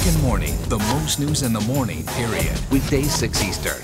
American Morning, the most news in the morning, period. Weekdays 6 Eastern.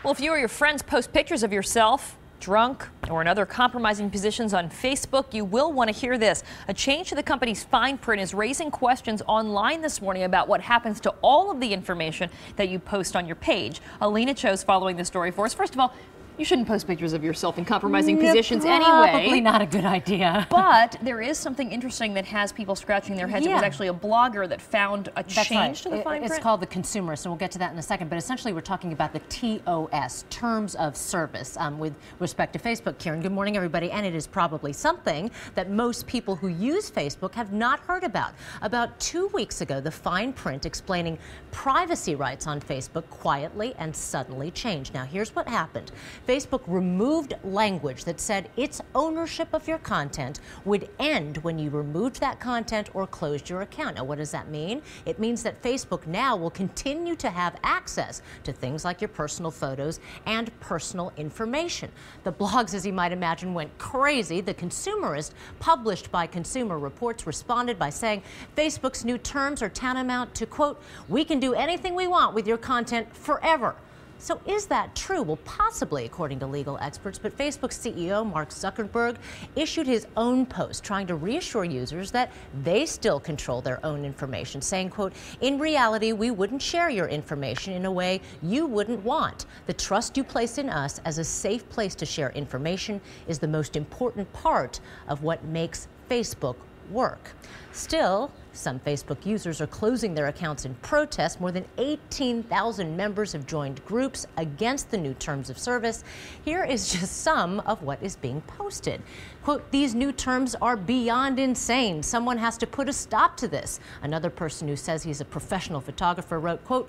Well, if you or your friends post pictures of yourself drunk or in other compromising positions on Facebook, you will want to hear this. A change to the company's fine print is raising questions online this morning about what happens to all of the information that you post on your page. Alina Cho's following the story for us. First of all, you shouldn't post pictures of yourself in compromising positions anyway. Probably not a good idea. But there is something interesting that has people scratching their heads. Yeah. It was actually a blogger that found a change to the fine print. It's called The Consumerist, and we'll get to that in a second. But essentially, we're talking about the TOS, Terms of Service, with respect to Facebook. Kieran, good morning, everybody. And it is probably something that most people who use Facebook have not heard about. About 2 weeks ago, the fine print explaining privacy rights on Facebook quietly and suddenly changed. Now, here's what happened. Facebook removed language that said its ownership of your content would end when you removed that content or closed your account. Now, what does that mean? It means that Facebook now will continue to have access to things like your personal photos and personal information. The blogs, as you might imagine, went crazy. The Consumerist, published by Consumer Reports, responded by saying Facebook's new terms are tantamount to, quote, "We can do anything we want with your content forever." So is that true? Well, possibly, according to legal experts, but Facebook's CEO, Mark Zuckerberg, issued his own post trying to reassure users that they still control their own information, saying, quote, "In reality, we wouldn't share your information in a way you wouldn't want. The trust you place in us as a safe place to share information is the most important part of what makes Facebook work." Still, some Facebook users are closing their accounts in protest. More than 18,000 members have joined groups against the new terms of service. Here is just some of what is being posted. Quote, "These new terms are beyond insane. Someone has to put a stop to this." Another person who says he's a professional photographer wrote, quote,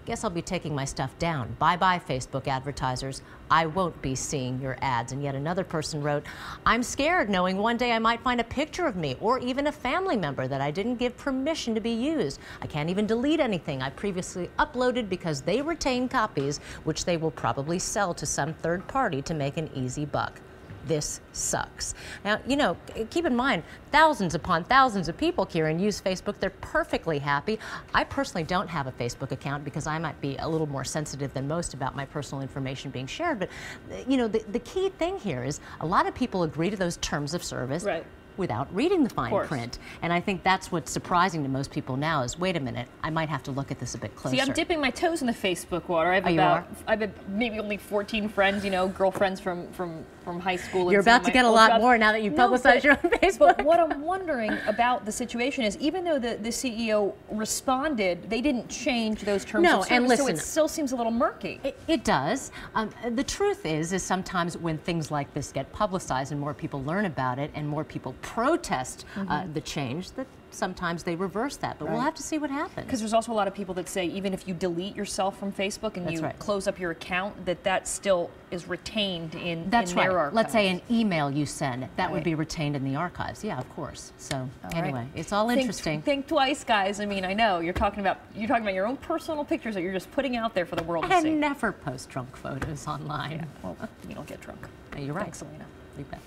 "Guess I'll be taking my stuff down. Bye-bye, Facebook advertisers. I won't be seeing your ads." And yet another person wrote, "I'm scared knowing one day I might find a picture of me or even a family member that I didn't give permission to be used. I can't even delete anything I previously uploaded because they retain copies, which they will probably sell to some third party to make an easy buck. This sucks." Now, you know, keep in mind, thousands upon thousands of people, Kieran, use Facebook. They're perfectly happy. I personally don't have a Facebook account because I might be a little more sensitive than most about my personal information being shared. But, you know, the key thing here is a lot of people agree to those terms of service. Right. Without reading the fine print. And I think that's what's surprising to most people now is, wait a minute, I might have to look at this a bit closer. See, I'm dipping my toes in the Facebook water. I have maybe only 14 friends, you know, girlfriends from high school. You're about to get a lot more now that you publicize your own Facebook. But what I'm wondering about the situation is, even though the CEO responded, they didn't change those terms of service, and listen, so it still seems a little murky. It does. The truth is sometimes when things like this get publicized and more people learn about it and more people protest the change, that sometimes they reverse that, but we'll have to see what happens. Because there's also a lot of people that say even if you delete yourself from Facebook and you close up your account, that still is retained in their archives. Let's say an email you send, that would be retained in the archives. Yeah, of course. So anyway, it's all interesting. Think twice, guys. I mean, I know you're talking about your own personal pictures that you're just putting out there for the world to see. And never post drunk photos online. Yeah, well, you don't get drunk. You're right. Thanks, Alina. You bet.